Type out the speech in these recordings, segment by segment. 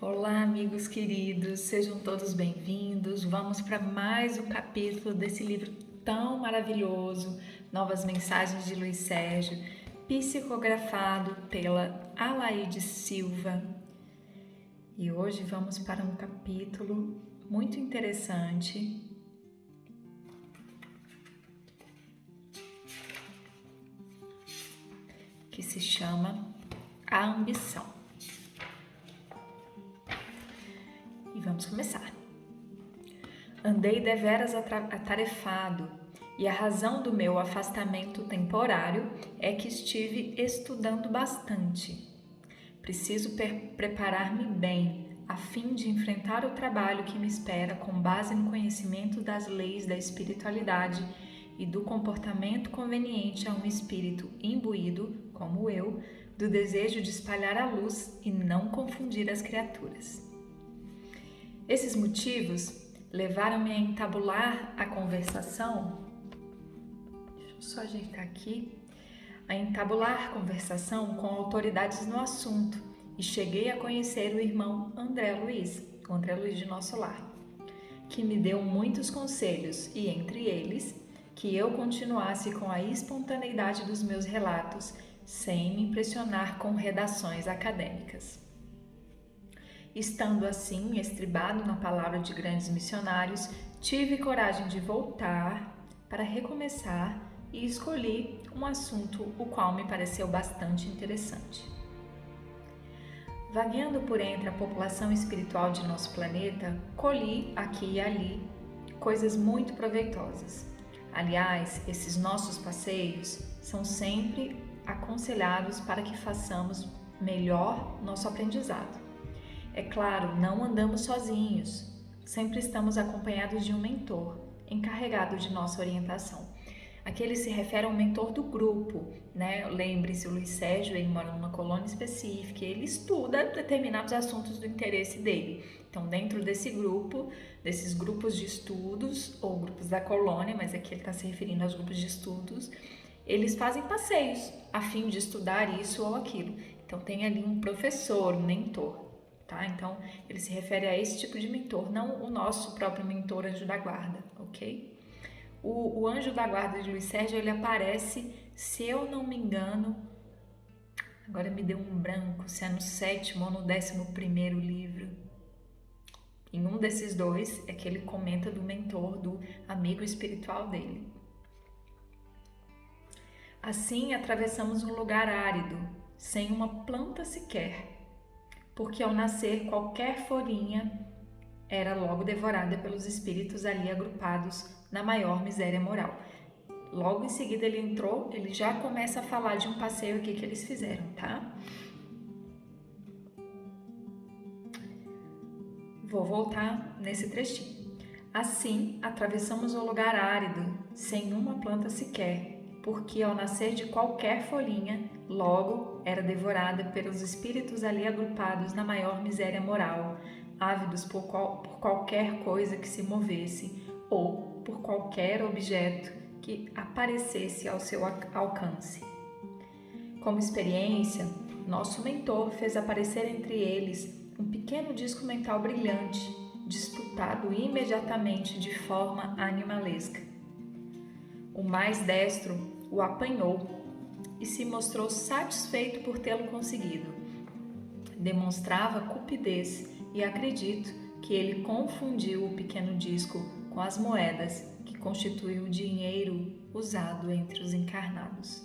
Olá, amigos queridos, sejam todos bem-vindos. Vamos para mais um capítulo desse livro tão maravilhoso, Novas Mensagens de Luiz Sérgio, psicografado pela Alaide Silva. E hoje vamos para um capítulo muito interessante que se chama A Ambição. E vamos começar. Andei deveras atarefado, e a razão do meu afastamento temporário é que estive estudando bastante. Preciso preparar-me bem, a fim de enfrentar o trabalho que me espera com base no conhecimento das leis da espiritualidade e do comportamento conveniente a um espírito imbuído, como eu, do desejo de espalhar a luz e não confundir as criaturas. Esses motivos levaram-me a entabular a conversação. Deixa eu só ajeitar aqui. A entabular conversação com autoridades no assunto e cheguei a conhecer o irmão André Luiz, o André Luiz de nosso lar, que me deu muitos conselhos e, entre eles, que eu continuasse com a espontaneidade dos meus relatos, sem me impressionar com redações acadêmicas. Estando assim, estribado na palavra de grandes missionários, tive coragem de voltar para recomeçar e escolhi um assunto o qual me pareceu bastante interessante. Vagueando por entre a população espiritual de nosso planeta, colhi aqui e ali coisas muito proveitosas. Aliás, esses nossos passeios são sempre aconselhados para que façamos melhor nosso aprendizado. É claro, não andamos sozinhos, sempre estamos acompanhados de um mentor, encarregado de nossa orientação. Aqui ele se refere a um mentor do grupo, né? Lembre-se, o Luiz Sérgio, ele mora numa colônia específica, ele estuda determinados assuntos do interesse dele. Então, dentro desse grupo, desses grupos de estudos, ou grupos da colônia, mas aqui ele está se referindo aos grupos de estudos, eles fazem passeios a fim de estudar isso ou aquilo. Então, tem ali um professor, um mentor. Tá? Então, ele se refere a esse tipo de mentor, não o nosso próprio mentor anjo da guarda, ok? O anjo da guarda de Luiz Sérgio, ele aparece, se eu não me engano, agora me deu um branco, se é no 7º ou no 11º livro. Em um desses dois é que ele comenta do mentor, do amigo espiritual dele. Assim, atravessamos um lugar árido, sem uma planta sequer, porque ao nascer qualquer folhinha era logo devorada pelos espíritos ali agrupados na maior miséria moral. Logo em seguida ele já começa a falar de um passeio aqui que eles fizeram, tá? Vou voltar nesse trechinho. Assim, atravessamos um lugar árido, sem uma planta sequer, porque ao nascer de qualquer folhinha, logo era devorada pelos espíritos ali agrupados na maior miséria moral, ávidos por qualquer coisa que se movesse ou por qualquer objeto que aparecesse ao seu alcance. Como experiência, nosso mentor fez aparecer entre eles um pequeno disco mental brilhante, disputado imediatamente de forma animalesca. O mais destro o apanhou e se mostrou satisfeito por tê-lo conseguido. Demonstrava cupidez e acredito que ele confundiu o pequeno disco com as moedas que constituem o dinheiro usado entre os encarnados.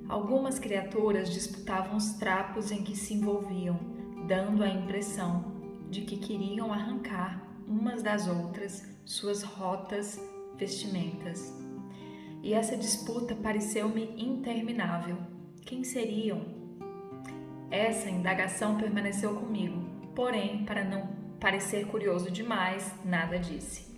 Algumas criaturas disputavam os trapos em que se envolviam, dando a impressão de que queriam arrancar umas das outras suas rotas vestimentas. E essa disputa pareceu-me interminável. Quem seriam? Essa indagação permaneceu comigo, porém, para não parecer curioso demais, nada disse.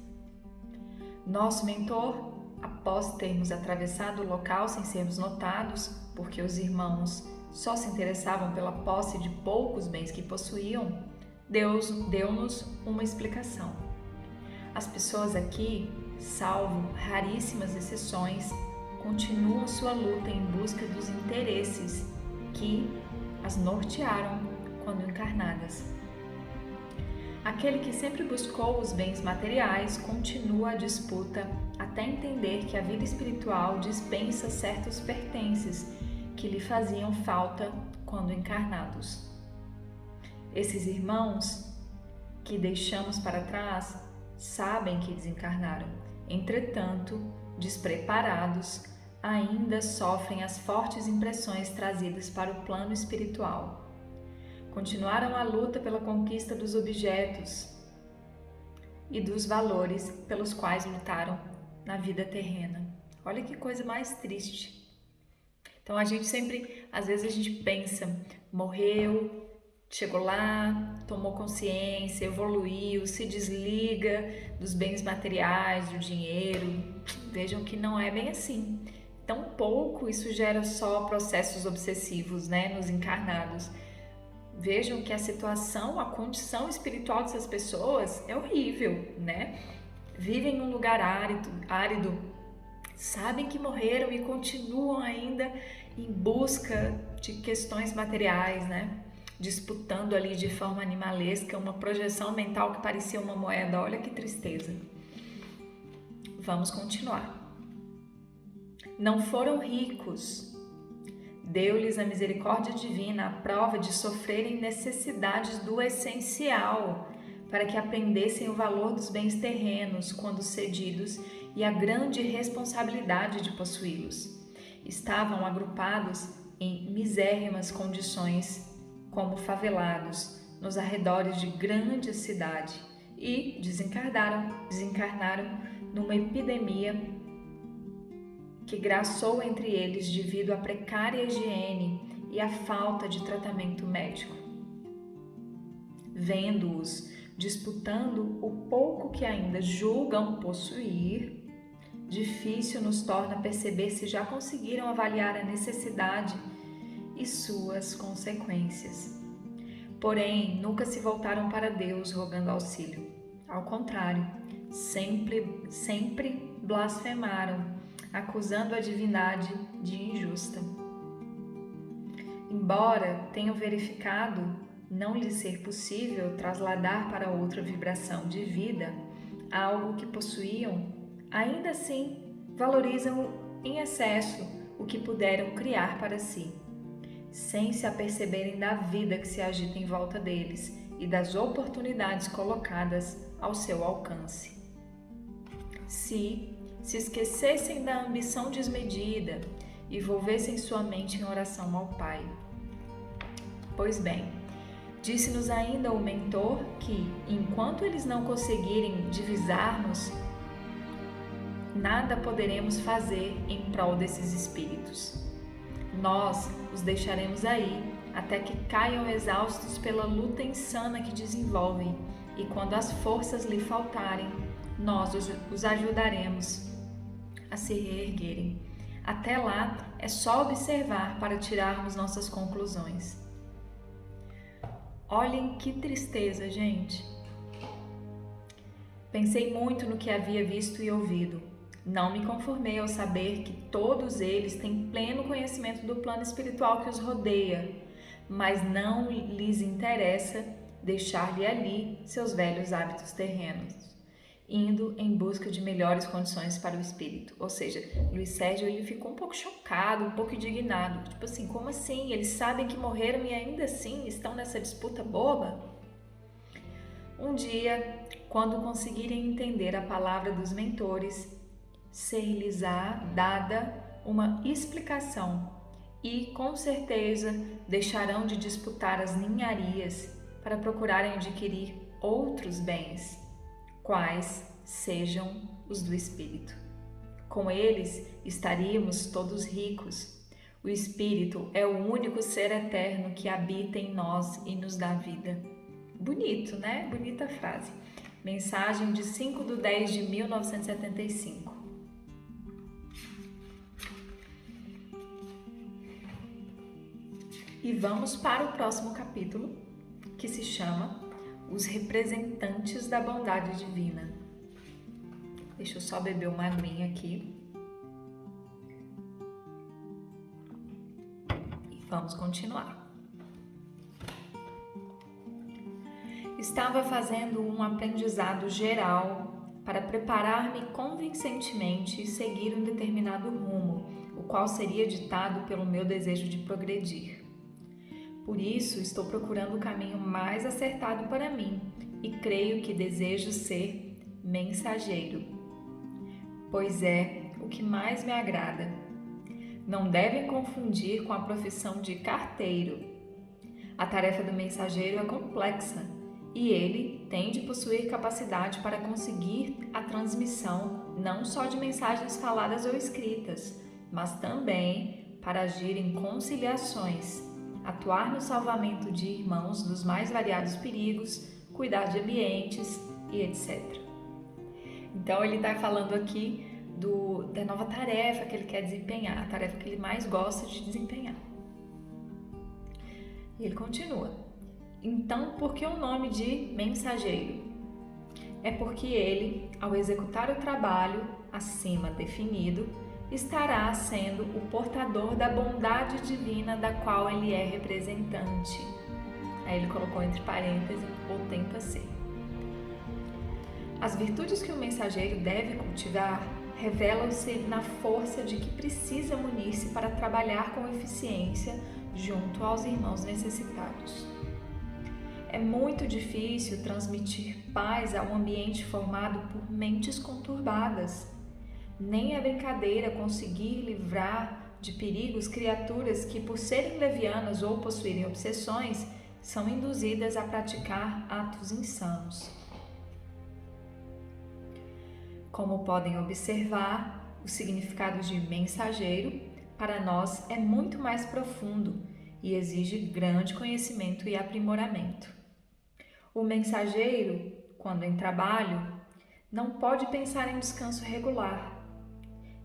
Nosso mentor, após termos atravessado o local sem sermos notados, porque os irmãos só se interessavam pela posse de poucos bens que possuíam, deu-nos uma explicação. As pessoas aqui, salvo raríssimas exceções, continuam sua luta em busca dos interesses que as nortearam quando encarnadas. Aquele que sempre buscou os bens materiais continua a disputa até entender que a vida espiritual dispensa certos pertences que lhe faziam falta quando encarnados. Esses irmãos que deixamos para trás sabem que desencarnaram, entretanto, despreparados, ainda sofrem as fortes impressões trazidas para o plano espiritual. Continuaram a luta pela conquista dos objetos e dos valores pelos quais lutaram na vida terrena. Olha que coisa mais triste. Então a gente sempre, às vezes a gente pensa, morreu, chegou lá, tomou consciência, evoluiu, se desliga dos bens materiais, do dinheiro. Vejam que não é bem assim. Tampouco isso gera só processos obsessivos, nos encarnados. Vejam que a situação, a condição espiritual dessas pessoas é horrível, Vivem em um lugar árido, sabem que morreram e continuam ainda em busca de questões materiais, Disputando ali de forma animalesca uma projeção mental que parecia uma moeda. Olha que tristeza. Vamos continuar. Não foram ricos. Deu-lhes a misericórdia divina a prova de sofrerem necessidades do essencial, para que aprendessem o valor dos bens terrenos quando cedidos e a grande responsabilidade de possuí-los. Estavam agrupados em misérrimas condições, como favelados, nos arredores de grande cidade, e desencarnaram numa epidemia que graçou entre eles devido à precária higiene e à falta de tratamento médico. Vendo-os disputando o pouco que ainda julgam possuir, difícil nos torna perceber se já conseguiram avaliar a necessidade e suas consequências. Porém, nunca se voltaram para Deus rogando auxílio. Ao contrário, sempre blasfemaram, acusando a divindade de injusta. Embora tenham verificado não lhe ser possível trasladar para outra vibração de vida algo que possuíam, ainda assim valorizam em excesso o que puderam criar para si, sem se aperceberem da vida que se agita em volta deles e das oportunidades colocadas ao seu alcance. Se esquecessem da ambição desmedida e volvessem sua mente em oração ao Pai. Pois bem, disse-nos ainda o mentor que, enquanto eles não conseguirem divisar-nos, nada poderemos fazer em prol desses espíritos. Nós os deixaremos aí até que caiam exaustos pela luta insana que desenvolvem, e quando as forças lhe faltarem, nós os ajudaremos a se reerguerem. Até lá é só observar para tirarmos nossas conclusões. Olhem que tristeza, gente. Pensei muito no que havia visto e ouvido. Não me conformei ao saber que todos eles têm pleno conhecimento do plano espiritual que os rodeia, mas não lhes interessa deixar-lhe ali seus velhos hábitos terrenos, indo em busca de melhores condições para o espírito. Ou seja, Luiz Sérgio ele ficou um pouco chocado, um pouco indignado. Tipo assim, como assim? Eles sabem que morreram e ainda assim estão nessa disputa boba? Um dia, quando conseguirem entender a palavra dos mentores, ser-lhes-á dada uma explicação e, com certeza, deixarão de disputar as ninharias para procurarem adquirir outros bens, quais sejam os do Espírito. Com eles estaríamos todos ricos. O Espírito é o único ser eterno que habita em nós e nos dá vida. Bonito, né? Bonita frase. Mensagem de 5/10/1975. E vamos para o próximo capítulo, que se chama Os Representantes da Bondade Divina. Deixa eu só beber uma aguinha aqui. E vamos continuar. Estava fazendo um aprendizado geral para preparar-me convincentemente e seguir um determinado rumo, o qual seria ditado pelo meu desejo de progredir. Por isso, estou procurando o caminho mais acertado para mim e creio que desejo ser mensageiro, pois é o que mais me agrada. Não devem confundir com a profissão de carteiro. A tarefa do mensageiro é complexa e ele tem de possuir capacidade para conseguir a transmissão não só de mensagens faladas ou escritas, mas também para agir em conciliações, atuar no salvamento de irmãos dos mais variados perigos, cuidar de ambientes e etc. Então ele está falando aqui da nova tarefa que ele quer desempenhar, a tarefa que ele mais gosta de desempenhar. E ele continua. Então, por que o nome de mensageiro? É porque ele, ao executar o trabalho acima definido, estará sendo o portador da bondade divina da qual ele é representante. Aí ele colocou entre parênteses, ou tenta ser. As virtudes que o mensageiro deve cultivar revelam-se na força de que precisa munir-se para trabalhar com eficiência junto aos irmãos necessitados. É muito difícil transmitir paz a um ambiente formado por mentes conturbadas. Nem é brincadeira conseguir livrar de perigos criaturas que, por serem levianas ou possuírem obsessões, são induzidas a praticar atos insanos. Como podem observar, o significado de mensageiro para nós é muito mais profundo e exige grande conhecimento e aprimoramento. O mensageiro, quando em trabalho, não pode pensar em descanso regular.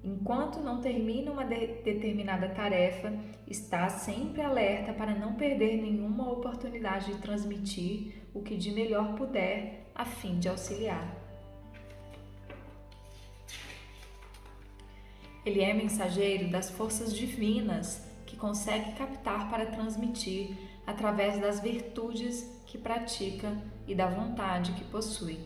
Enquanto não termina uma determinada tarefa, está sempre alerta para não perder nenhuma oportunidade de transmitir o que de melhor puder, a fim de auxiliar. Ele é mensageiro das forças divinas que consegue captar para transmitir através das virtudes que pratica e da vontade que possui.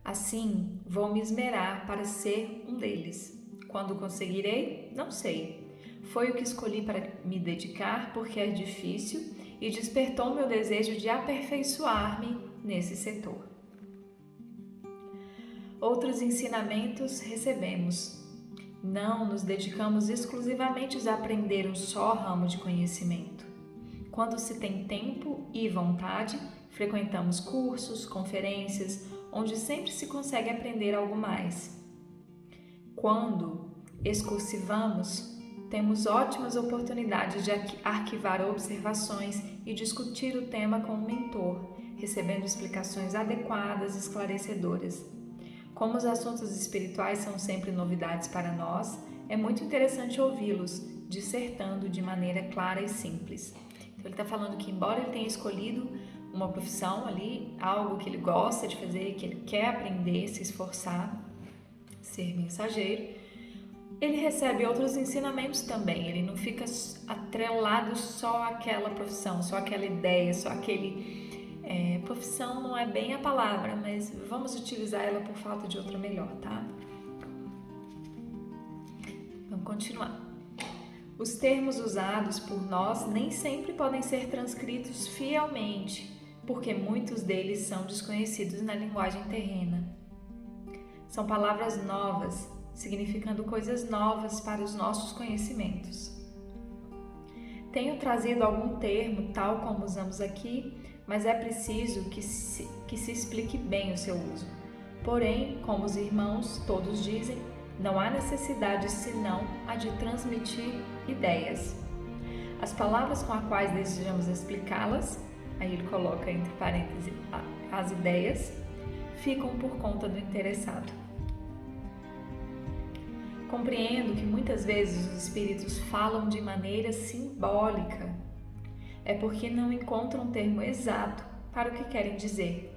Assim, vou me esmerar para ser um deles. Quando conseguirei, não sei. Foi o que escolhi para me dedicar porque é difícil e despertou meu desejo de aperfeiçoar-me nesse setor. Outros ensinamentos recebemos. Não nos dedicamos exclusivamente a aprender um só ramo de conhecimento. Quando se tem tempo e vontade, frequentamos cursos, conferências, onde sempre se consegue aprender algo mais. Quando excursivamos, temos ótimas oportunidades de arquivar observações e discutir o tema com o mentor, recebendo explicações adequadas e esclarecedoras. Como os assuntos espirituais são sempre novidades para nós, é muito interessante ouvi-los, dissertando de maneira clara e simples. Então ele está falando que, embora ele tenha escolhido uma profissão ali, algo que ele gosta de fazer, que ele quer aprender, se esforçar, ser mensageiro, ele recebe outros ensinamentos também. Ele não fica atrelado só àquela profissão, só àquela ideia, só àquele... profissão não é bem a palavra, mas vamos utilizar ela por falta de outra melhor, tá? Vamos continuar. Os termos usados por nós nem sempre podem ser transcritos fielmente, porque muitos deles são desconhecidos na linguagem terrena. São palavras novas, significando coisas novas para os nossos conhecimentos. Tenho trazido algum termo, tal como usamos aqui, mas é preciso que se explique bem o seu uso. Porém, como os irmãos todos dizem, não há necessidade senão a de transmitir ideias. As palavras com as quais desejamos explicá-las, aí ele coloca entre parênteses as ideias, ficam por conta do interessado. Compreendo que muitas vezes os espíritos falam de maneira simbólica. É porque não encontram um termo exato para o que querem dizer.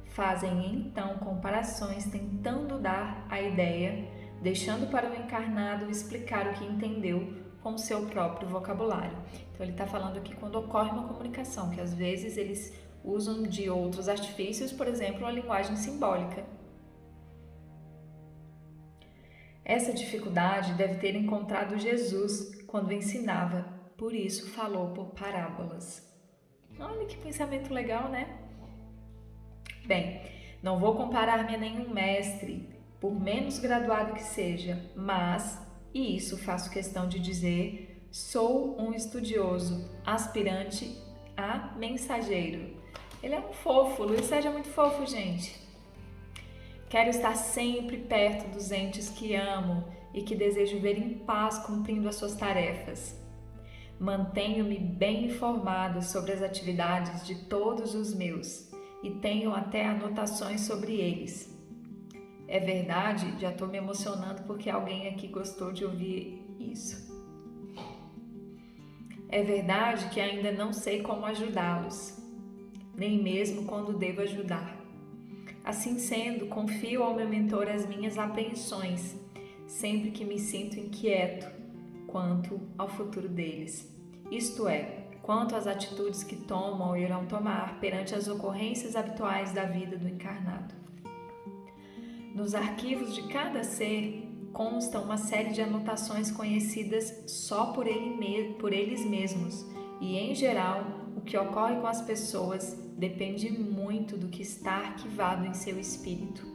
Fazem então comparações tentando dar a ideia, deixando para o encarnado explicar o que entendeu com o seu próprio vocabulário. Então ele está falando aqui quando ocorre uma comunicação, que às vezes eles usam de outros artifícios, por exemplo, a linguagem simbólica. Essa dificuldade deve ter encontrado Jesus quando ensinava, por isso falou por parábolas. Olha que pensamento legal, né? Bem, não vou comparar-me a nenhum mestre, por menos graduado que seja, mas, e isso faço questão de dizer, sou um estudioso, aspirante a mensageiro. Ele é um fofo, Luiz Sérgio é muito fofo, gente. Quero estar sempre perto dos entes que amo e que desejo ver em paz cumprindo as suas tarefas. Mantenho-me bem informado sobre as atividades de todos os meus e tenho até anotações sobre eles. É verdade, já estou me emocionando porque alguém aqui gostou de ouvir isso. É verdade que ainda não sei como ajudá-los, nem mesmo quando devo ajudar. Assim sendo, confio ao meu mentor as minhas apreensões, sempre que me sinto inquieto quanto ao futuro deles. Isto é, quanto às atitudes que tomam ou irão tomar perante as ocorrências habituais da vida do encarnado. Nos arquivos de cada ser consta uma série de anotações conhecidas só por eles mesmos e, em geral, o que ocorre com as pessoas depende muito do que está arquivado em seu espírito.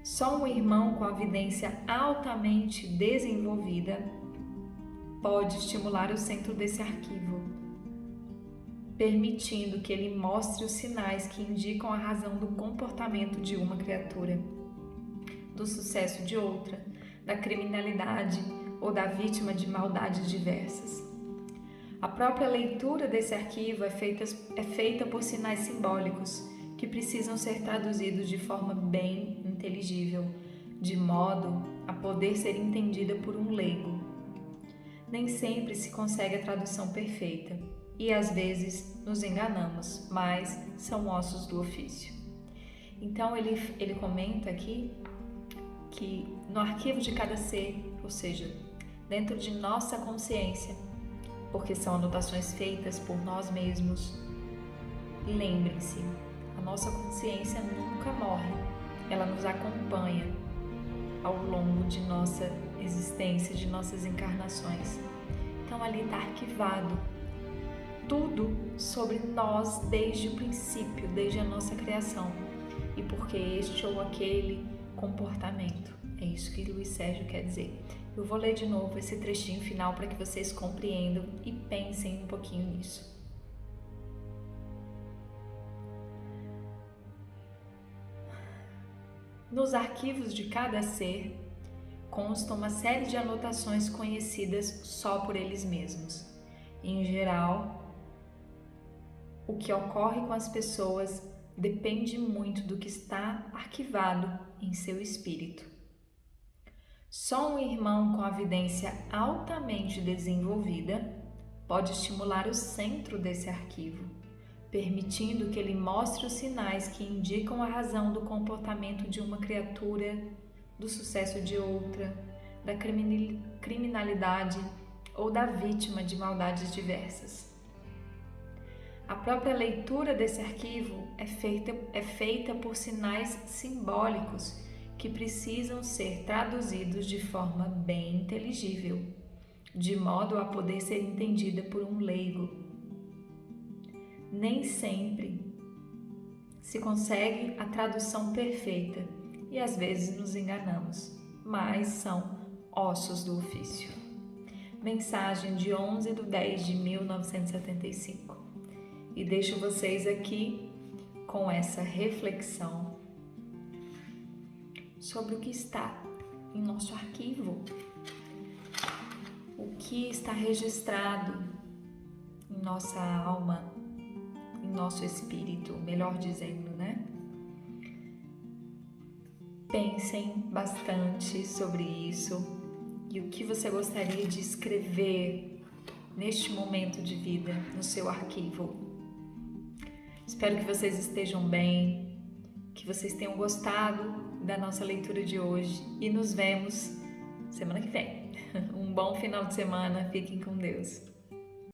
Só um irmão com a vidência altamente desenvolvida pode estimular o centro desse arquivo, permitindo que ele mostre os sinais que indicam a razão do comportamento de uma criatura, do sucesso de outra, da criminalidade ou da vítima de maldades diversas. A própria leitura desse arquivo é feita por sinais simbólicos que precisam ser traduzidos de forma bem inteligível, de modo a poder ser entendida por um leigo. Nem sempre se consegue a tradução perfeita e às vezes nos enganamos, mas são ossos do ofício. Então ele comenta aqui que no arquivo de cada ser, ou seja, dentro de nossa consciência, porque são anotações feitas por nós mesmos, lembrem-se, a nossa consciência nunca morre, ela nos acompanha ao longo de nossa existência, de nossas encarnações. Então ali está arquivado tudo sobre nós desde o princípio, desde a nossa criação e porque este ou aquele comportamento. É isso que Luiz Sérgio quer dizer. Eu vou ler de novo esse trechinho final para que vocês compreendam e pensem um pouquinho nisso. Nos arquivos de cada ser consta uma série de anotações conhecidas só por eles mesmos. Em geral, o que ocorre com as pessoas depende muito do que está arquivado em seu espírito. Só um irmão com a vidência altamente desenvolvida pode estimular o centro desse arquivo, permitindo que ele mostre os sinais que indicam a razão do comportamento de uma criatura, do sucesso de outra, da criminalidade ou da vítima de maldades diversas. A própria leitura desse arquivo é feita por sinais simbólicos que precisam ser traduzidos de forma bem inteligível, de modo a poder ser entendida por um leigo. Nem sempre se consegue a tradução perfeita e às vezes nos enganamos, mas são ossos do ofício. Mensagem de 11/10/1975. E deixo vocês aqui com essa reflexão sobre o que está em nosso arquivo, o que está registrado em nossa alma, em nosso espírito, melhor dizendo, né? Pensem bastante sobre isso e o que você gostaria de escrever neste momento de vida no seu arquivo. Espero que vocês estejam bem, que vocês tenham gostado da nossa leitura de hoje e nos vemos semana que vem. Um bom final de semana, fiquem com Deus.